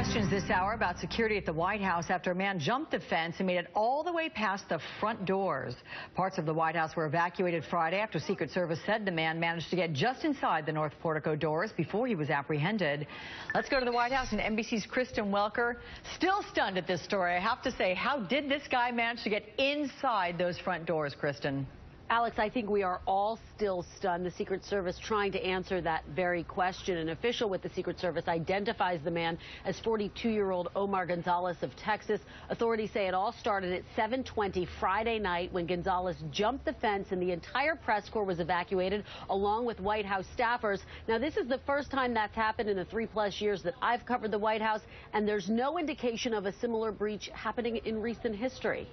Questions this hour about security at the White House after a man jumped the fence and made it all the way past the front doors. Parts of the White House were evacuated Friday after Secret Service said the man managed to get just inside the North Portico doors before he was apprehended. Let's go to the White House, and NBC's Kristen Welker, still stunned at this story. I have to say, how did this guy manage to get inside those front doors, Kristen? Alex, I think we are all still stunned. The Secret Service trying to answer that very question. An official with the Secret Service identifies the man as 42-year-old Omar Gonzalez of Texas. Authorities say it all started at 7:20 Friday night when Gonzalez jumped the fence and the entire press corps was evacuated along with White House staffers. Now, this is the first time that's happened in the 3+ years that I've covered the White House, and there's no indication of a similar breach happening in recent history.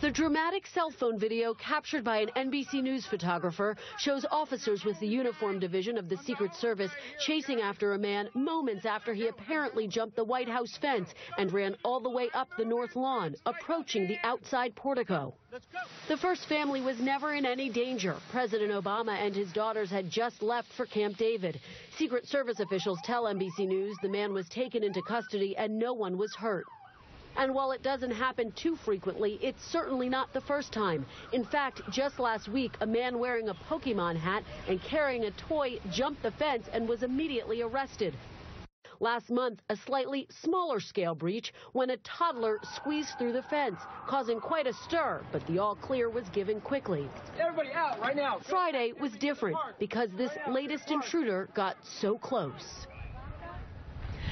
The dramatic cell phone video captured by an NBC News photographer shows officers with the Uniform Division of the Secret Service chasing after a man moments after he apparently jumped the White House fence and ran all the way up the north lawn, approaching the outside portico. The first family was never in any danger. President Obama and his daughters had just left for Camp David. Secret Service officials tell NBC News the man was taken into custody and no one was hurt. And while it doesn't happen too frequently, it's certainly not the first time. In fact, just last week, a man wearing a Pokemon hat and carrying a toy jumped the fence and was immediately arrested. Last month, a slightly smaller scale breach when a toddler squeezed through the fence, causing quite a stir, but the all clear was given quickly. Everybody out right now. Friday was different because this latest intruder got so close.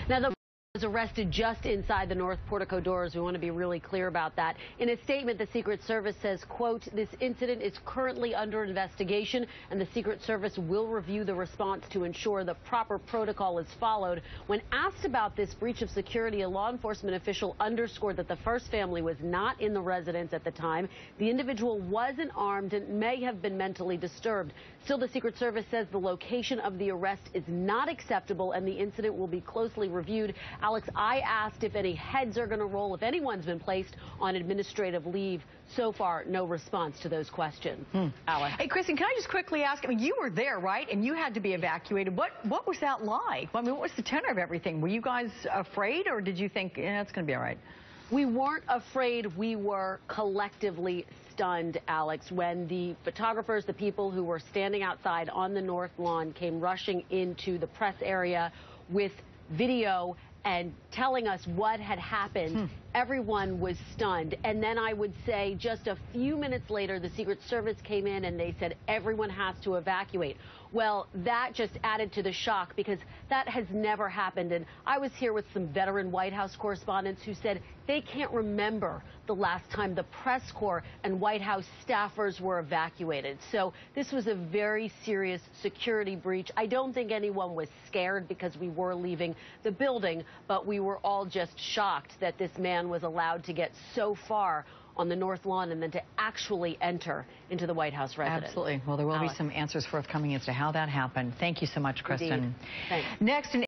Now, the was arrested just inside the North Portico doors. We want to be really clear about that. In a statement, the Secret Service says, quote, "This incident is currently under investigation and the Secret Service will review the response to ensure the proper protocol is followed." When asked about this breach of security, a law enforcement official underscored that the first family was not in the residence at the time. The individual wasn't armed and may have been mentally disturbed. Still, the Secret Service says the location of the arrest is not acceptable and the incident will be closely reviewed. Alex, I asked if any heads are going to roll, if anyone's been placed on administrative leave. So far, no response to those questions. Alex. Hey, Kristen, can I just quickly ask, I mean, you were there, right? And you had to be evacuated. What was that like? I mean, what was the tenor of everything? Were you guys afraid, or did you think, it's going to be all right? We weren't afraid. We were collectively stunned, Alex, when the photographers, the people who were standing outside on the north lawn, came rushing into the press area with video and telling us what had happened. Everyone was stunned. And then I would say just a few minutes later, the Secret Service came in and they said everyone has to evacuate. Well, that just added to the shock because that has never happened. And I was here with some veteran White House correspondents who said they can't remember the last time the press corps and White House staffers were evacuated. So this was a very serious security breach. I don't think anyone was scared because we were leaving the building, but we were all just shocked that this man was allowed to get so far on the north lawn and then to actually enter into the White House residence. Absolutely. Well, there will be some answers forthcoming as to how that happened. Thank you so much, Kristen. Indeed. Thanks. Next,